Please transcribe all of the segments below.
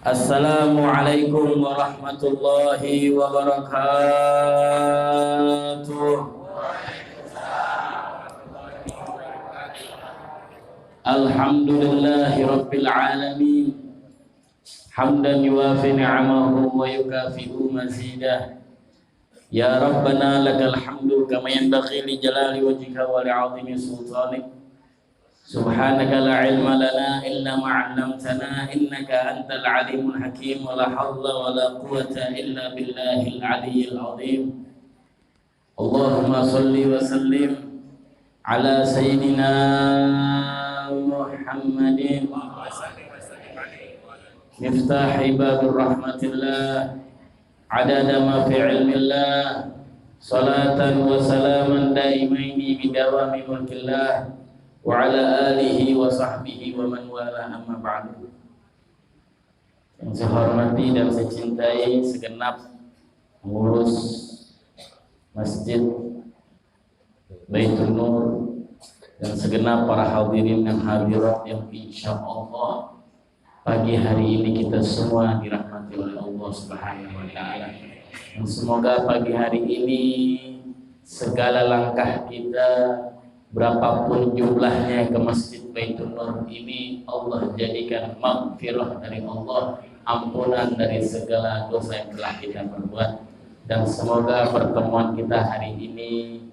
Assalamualaikum warahmatullahi wabarakatuh. Alhamdulillahi rabbil alamin. Hamdan yuwafi ni'amahu wa yukafi'u mazidah. Ya Rabbana lakal hamdu kama yanbaghi li jalali wajhika wa li'azimi sultanik. Subhanaka la ilma lana illa ma 'allamtana innaka antal alimul hakim wa la hawla wa la quwwata illa billahil aliyyil azim. Allahumma shalli wa sallim ala sayyidina Muhammadin miftahi babir rahmatillah adada ma fi ilmillah salatan wa salaman daimaini bidawami mulkillah wa ala alihi wa sahbihi wa man wala amma ba'du. Yang saya hormati dan saya cintai segenap pengurus Masjid Baitul Nur dan segenap para hadirin dan hadirat yang insyaallah pagi hari ini kita semua dirahmati oleh Allah Subhanahu wa taala. Dan semoga pagi hari ini segala langkah kita berapapun jumlahnya ke Masjid Baitul Nur ini Allah jadikan maghfirah dari Allah, ampunan dari segala dosa yang telah kita perbuat. Dan semoga pertemuan kita hari ini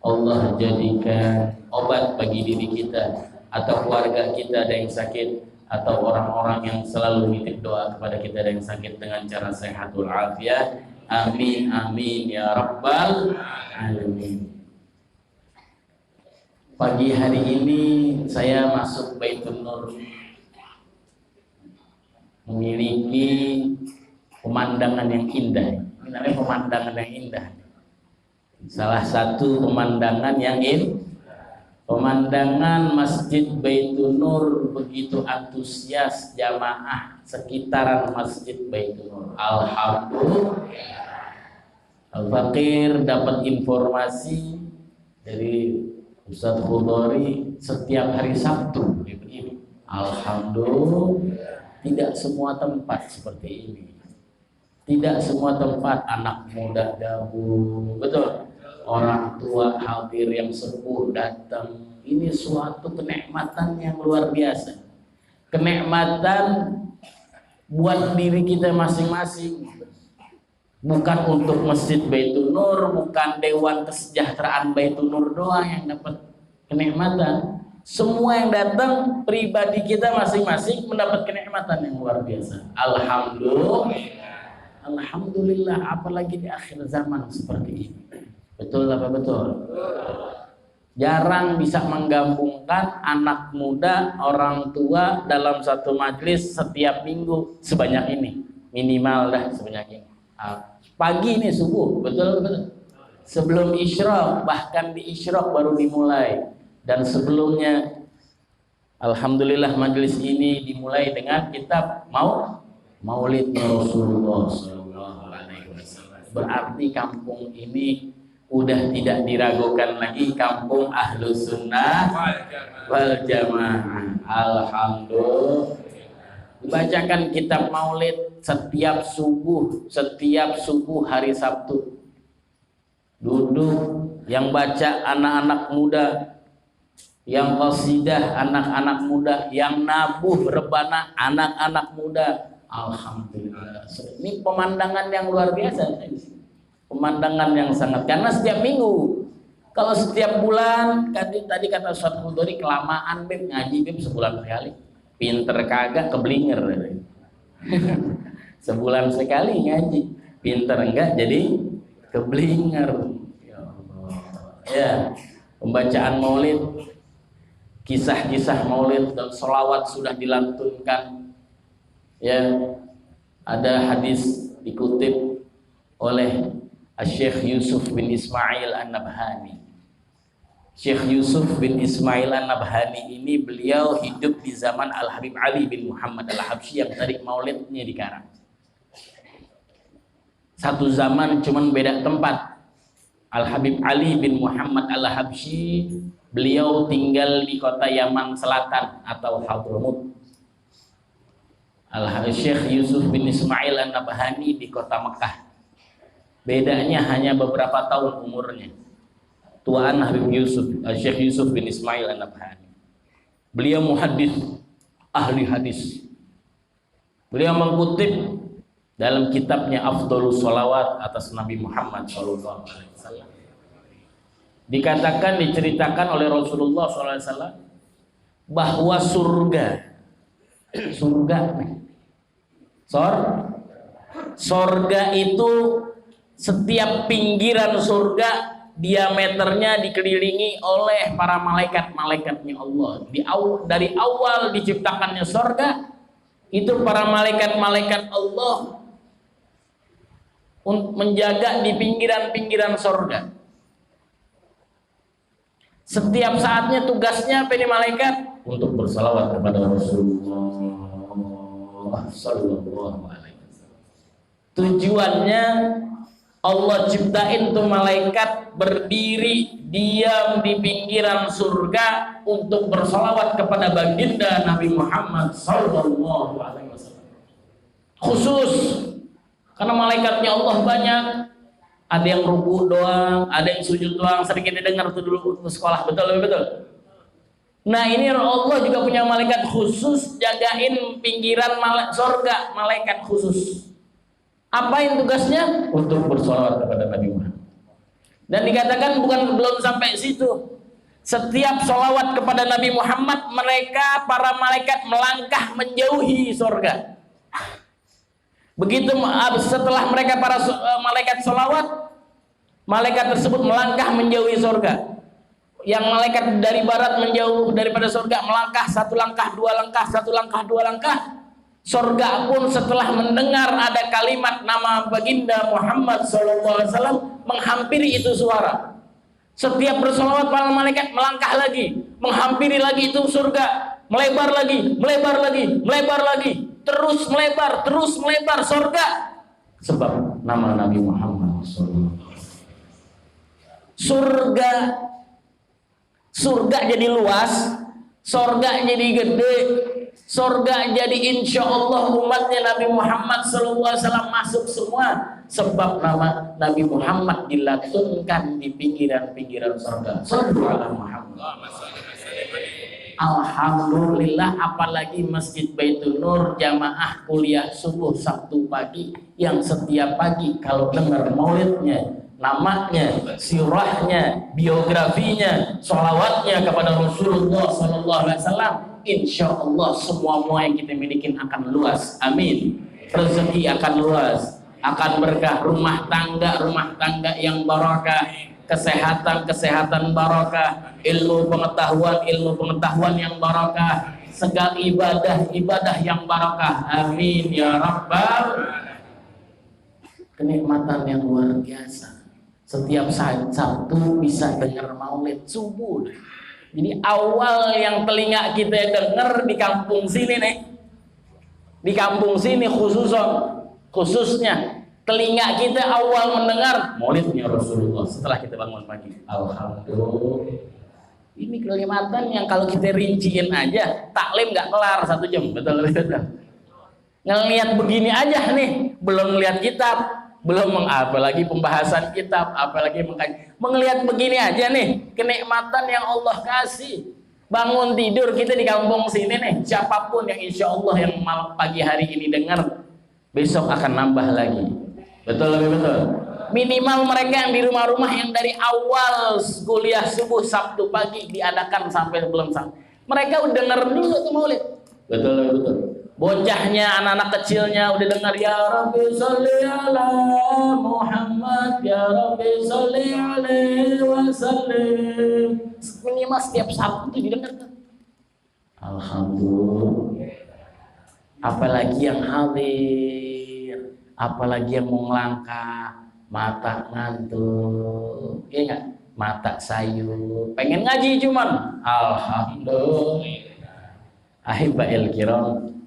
Allah jadikan obat bagi diri kita atau keluarga kita ada yang sakit atau orang-orang yang selalu nitip doa kepada kita ada yang sakit dengan cara sehatul afiat. Amin amin ya rabbal alamin. Pagi hari ini saya masuk Baitul Nur memiliki pemandangan yang indah. Ini namanya pemandangan yang indah. Salah satu pemandangan yang pemandangan Masjid Baitul Nur begitu antusias jamaah sekitaran Masjid Baitul Nur. Alhamdulillah. Al-Fakir dapat informasi dari Ustadz Khudori setiap hari Sabtu begini. Alhamdulillah, tidak semua tempat seperti ini. Tidak semua tempat anak muda gabung, betul. Orang tua hadir yang sepuh datang. Ini suatu kenikmatan yang luar biasa. Kenikmatan buat diri kita masing-masing. Bukan untuk Masjid Baitul Nur, bukan Dewan Kesejahteraan Baitul Nur doang yang dapat kenikmatan. Semua yang datang pribadi kita masing-masing mendapat kenikmatan yang luar biasa. Alhamdulillah. Alhamdulillah, apalagi di akhir zaman seperti ini. Betul apa betul? Jarang bisa menggabungkan anak muda, orang tua dalam satu majelis setiap minggu sebanyak ini. Minimal dah sebanyak ini. Pagi ini subuh, betul. Sebelum isyraq, bahkan di isyraq baru dimulai. Dan sebelumnya, alhamdulillah majelis ini dimulai dengan kitab Maulid Rasulullah SAW. Berarti kampung ini udah tidak diragukan lagi kampung Ahlus Sunnah wal Jamaah. Alhamdulillah. Dibacakan kitab Maulid setiap subuh hari Sabtu. Duduk yang baca anak-anak muda, yang qasidah anak-anak muda, yang nabuh rebana anak-anak muda. Alhamdulillah. Ini pemandangan yang luar biasa. Pemandangan yang sangat, karena setiap minggu. Kalau setiap bulan, tadi kata Ustadz Khudori, kelamaan beb ngaji beb sebulan sekali. Pinter kagak keblinger. Sebulan sekali ngaji. Pinter enggak jadi keblinger. Ya Allah. Ya, pembacaan Maulid, kisah-kisah Maulid dan sholawat sudah dilantunkan. Ya, ada hadis dikutip oleh Syekh Yusuf bin Ismail An-Nabhani. Syekh Yusuf bin Ismail An-Nabhani ini beliau hidup di zaman Al-Habib Ali bin Muhammad Al-Habsyi yang tadi maulidnya dikarang. Satu zaman cuman beda tempat. Al-Habib Ali bin Muhammad Al-Habsyi beliau tinggal di kota Yaman Selatan atau Hadramut. Syekh Yusuf bin Ismail An-Nabhani di kota Mekah. Bedanya hanya beberapa tahun umurnya. Tuaan Habib Yusuf, Syekh Yusuf bin Ismail An-Nabhani. Beliau muhaddits, ahli hadis. Beliau mengutip dalam kitabnya Afdhalus Sholawat atas Nabi Muhammad SAW. Dikatakan, diceritakan oleh Rasulullah SAW bahwa surga itu setiap pinggiran surga diameternya dikelilingi oleh para malaikat-malaikatnya Allah. Dari awal diciptakannya surga, itu para malaikat-malaikat Allah menjaga di pinggiran-pinggiran surga. Setiap saatnya tugasnya apa ini malaikat? Untuk bersalawat kepada Rasulullah sallallahu alaihi wasallam. Tujuannya Allah ciptain tuh malaikat berdiri diam di pinggiran surga untuk bersalawat kepada baginda Nabi Muhammad sallallahu alaihi wasallam. Khusus karena malaikatnya Allah banyak. Ada yang ruku doang, ada yang sujud doang. Sering kita dengar tuh dulu waktu sekolah, betul. Nah ini Allah juga punya malaikat khusus jagain pinggiran surga, malaikat khusus. Apa yang tugasnya? Untuk bersolawat kepada Nabi Muhammad. Dan dikatakan belum sampai situ. Setiap solawat kepada Nabi Muhammad, mereka para malaikat melangkah menjauhi surga. Begitu setelah mereka para malaikat solawat, malaikat tersebut melangkah menjauhi surga. Yang malaikat dari barat menjauh daripada surga, melangkah satu langkah, dua langkah, satu langkah, dua langkah. Surga pun setelah mendengar ada kalimat nama baginda Muhammad SAW menghampiri itu suara. Setiap bersolawat para malaikat melangkah lagi, menghampiri lagi itu surga, melebar lagi, melebar lagi, melebar lagi. Terus melebar surga sebab nama Nabi Muhammad SAW. Surga jadi luas, surga jadi gede, surga jadi insya Allah umatnya Nabi Muhammad SAW masuk semua sebab nama Nabi Muhammad dilatunkan di pinggiran-pinggiran surga. Sallallahu Muhammad. Alhamdulillah, apalagi Masjid Baitul Nur jamaah kuliah subuh Sabtu pagi yang setiap pagi kalau dengar maulidnya, namanya, sirahnya, biografinya, sholawatnya kepada Rasulullah SAW, insya Allah semua yang kita miliki akan luas. Amin. Rezeki akan luas, akan berkah, rumah tangga yang barakah, kesehatan barakah, ilmu pengetahuan yang barakah, segala ibadah yang barakah. Amin ya rabbal. Kenikmatan yang luar biasa. Setiap saat Sabtu bisa dengar maulid subuh. Jadi awal yang telinga kita dengar di kampung sini nih. Di kampung sini khususnya telinga kita awal mendengar maulidnya Rasulullah setelah kita bangun pagi. Alhamdulillah. Ini kenikmatan yang kalau kita rinciin aja taklim nggak kelar 1 jam, betul. Ngelihat begini aja nih, belum lihat kitab, belum apalagi pembahasan kitab, apalagi mengelihat begini aja nih kenikmatan yang Allah kasih. Bangun tidur kita di kampung sini nih, siapapun yang insya Allah yang pagi hari ini dengar, besok akan nambah lagi. Betul. Minimal mereka yang di rumah-rumah yang dari awal kuliah subuh Sabtu pagi diadakan sampai belum sampai, mereka udah denger dulu tuh maulid. Betul. Bocahnya, anak-anak kecilnya udah dengar ya Rabbi sholli ala Muhammad, ya Rabbi sholli alaihi wasallam. Minimal setiap Sabtu itu didengar tuh. Alhamdulillah. Apalagi yang hadir, apalagi yang mau ngelangkah, mata ngantuk, iya nggak? Mata sayu, pengen ngaji cuman, alhamdulillah. Ahibba'il kiram.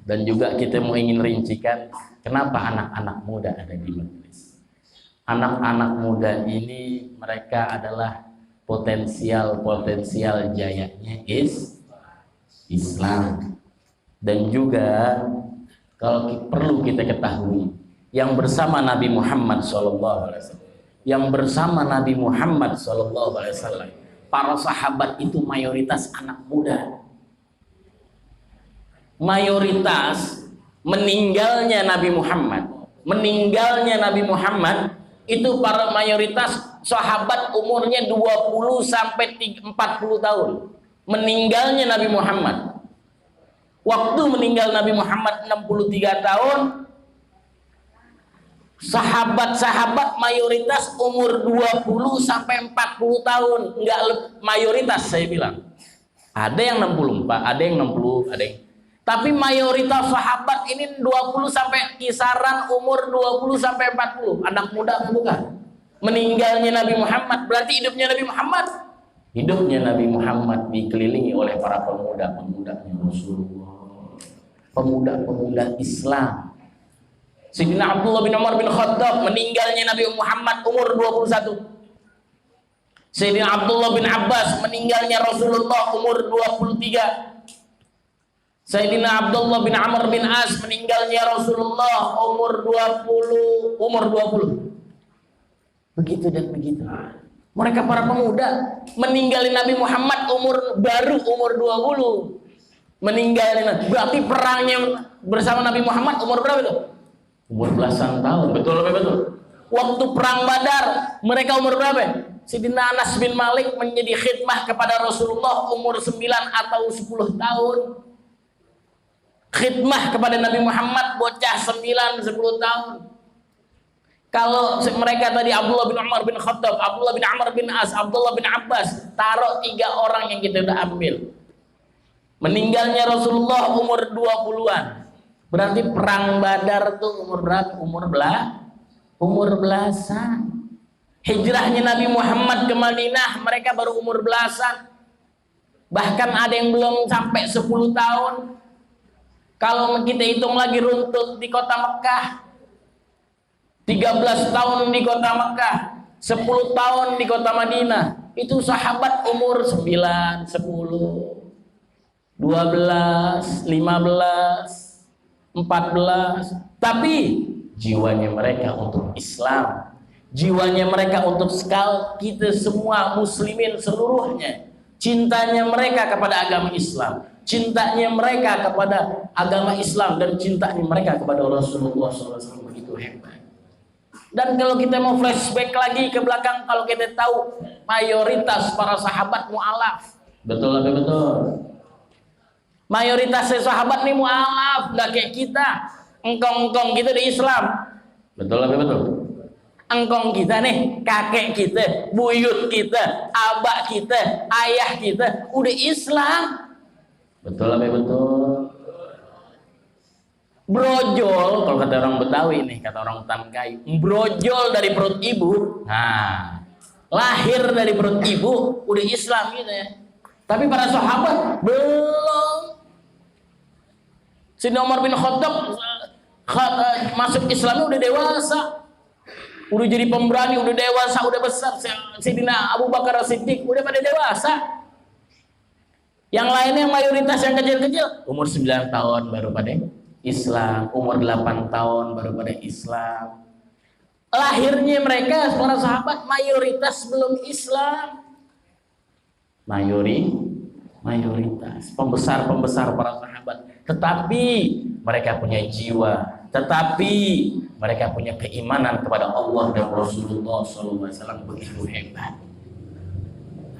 Dan juga kita mau ingin rincikan kenapa anak-anak muda ada di majelis. Anak-anak muda ini mereka adalah potensial jayanya Islam. Dan juga kalau perlu kita ketahui, yang bersama Nabi Muhammad SAW, yang bersama Nabi Muhammad SAW, para sahabat itu mayoritas anak muda. Mayoritas meninggalnya Nabi Muhammad itu para mayoritas sahabat umurnya 20 sampai 40 tahun. Meninggalnya Nabi Muhammad. Waktu meninggal Nabi Muhammad 63 tahun, sahabat-sahabat mayoritas umur 20 sampai 40 tahun. Enggak mayoritas, saya bilang. Ada yang 64, ada yang 60, ada yang. Tapi mayoritas sahabat ini 20 sampai kisaran umur 20 sampai 40. Anak muda bukan? Meninggalnya Nabi Muhammad berarti hidupnya Nabi Muhammad. Hidupnya Nabi Muhammad dikelilingi oleh para pemuda-pemudanya Rasulullah. Pemuda-pemuda Islam. Sayyidina Abdullah bin Umar bin Khattab, meninggalnya Nabi Muhammad umur 21. Sayyidina Abdullah bin Abbas, meninggalnya Rasulullah umur 23. Sayyidina Abdullah bin Amr bin As, meninggalnya Rasulullah umur 20. Begitu dan begitu. Mereka para pemuda meninggalin Nabi Muhammad umur 20. Meninggalin, berarti perangnya bersama Nabi Muhammad umur berapa itu? Umur belasan tahun. Betul apa betul? Waktu perang Badar mereka umur berapa? Sayyidina Anas bin Malik menjadi khidmah kepada Rasulullah umur 9 atau 10 tahun. Khidmah kepada Nabi Muhammad bocah 9-10 tahun. Kalau mereka tadi Abdullah bin Umar bin Khattab, Abdullah bin Amr bin As, Abdullah bin Abbas, taruh 3 orang yang kita udah ambil. Meninggalnya Rasulullah umur 20-an. Berarti perang Badar tuh umur berapa? Umur belasan. Hijrahnya Nabi Muhammad ke Madinah mereka baru umur belasan. Bahkan ada yang belum sampai 10 tahun. Kalau kita hitung lagi runtut di kota Mekah, 13 tahun di kota Mekah, 10 tahun di kota Madinah. Itu sahabat umur 9, 10, 12, 15, 14. Tapi jiwanya mereka untuk Islam, jiwanya mereka untuk kita semua muslimin seluruhnya. Cintanya mereka kepada agama Islam, cintanya mereka kepada agama Islam, dan cintanya mereka kepada Rasulullah SAW begitu hebat. Dan kalau kita mau flashback lagi ke belakang, kalau kita tahu mayoritas para sahabat mu'alaf. Betul apa betul? Mayoritas sahabat nih mu'alaf, nggak kayak kita. Engkong-engkong kita di Islam. Betul apa betul? Engkong kita nih, kakek kita, buyut kita, abah kita, ayah kita udah Islam. Betul apa betul? Brojol, kalau kata orang Betawi nih, kata orang Utan Kayu, brojol dari perut ibu. Nah, lahir dari perut ibu udah Islam gitu ya. Tapi para sahabat belum. Sayyidina Umar bin Khattab masuk Islamnya udah dewasa, udah jadi pemberani, udah dewasa, udah besar. Sayyidina Abu Bakar As-Siddiq udah pada dewasa. Yang lainnya yang mayoritas yang kecil-kecil umur 9 tahun baru pada Islam, umur 8 tahun baru pada Islam. Lahirnya mereka para sahabat mayoritas belum Islam. Mayoritas pembesar para sahabat, tetapi mereka punya jiwa, tetapi mereka punya keimanan kepada Allah dan Rasulullah SAW begitu hebat.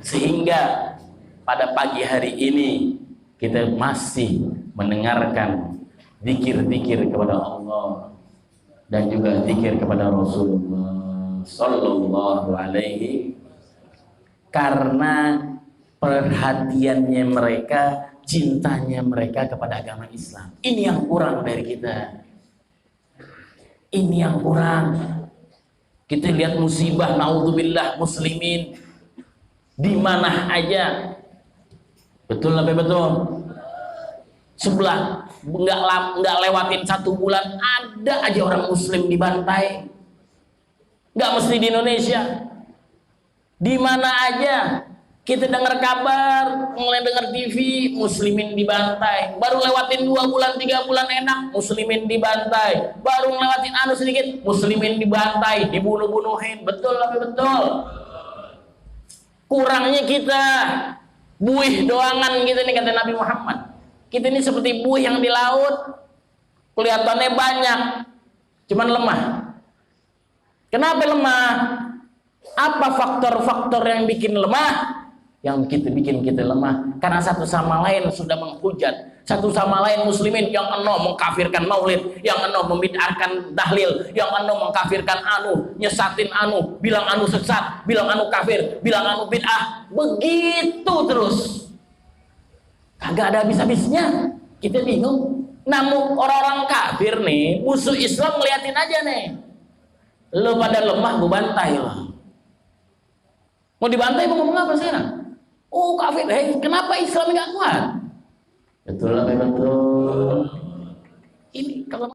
Sehingga pada pagi hari ini kita masih mendengarkan zikir-zikir kepada Allah dan juga zikir kepada Rasulullah Sallallahu Alaihi, karena perhatiannya mereka, cintanya mereka kepada agama Islam. Ini yang kurang dari kita. Ini yang kurang. Kita lihat musibah, naudzubillah, muslimin di mana aja. Betul apa betul? Sebelah nggak lewatin 1 bulan ada aja orang muslim dibantai. Nggak mesti di Indonesia, di mana aja Kita dengar kabar, mulai dengar TV, muslimin dibantai. Baru lewatin 2 bulan, 3 bulan enak, muslimin dibantai. Baru lewatin anu sedikit, muslimin dibantai, dibunuh-bunuhin. Betul tapi betul. Kurangnya kita buih doangan kita nih, kata Nabi Muhammad. Kita ini seperti buih yang di laut, kelihatannya banyak, cuman lemah. Kenapa lemah? Apa faktor-faktor yang bikin lemah? Yang kita bikin kita lemah karena satu sama lain sudah menghujat, satu sama lain muslimin yang eno mengkafirkan maulid, yang eno membid'ahkan tahlil, yang eno mengkafirkan anu, nyesatin anu, bilang anu sesat, bilang anu kafir, bilang anu bid'ah, begitu terus, kagak ada habis-habisnya. Kita bingung. Namun orang-orang kafir nih, musuh Islam ngeliatin aja nih, lo pada lemah, gue bantai lo. Mau dibantai mau ngomong apa sekarang? Oh kafir, kenapa Islam nggak kuat? Betul lah, betul. Ini kalau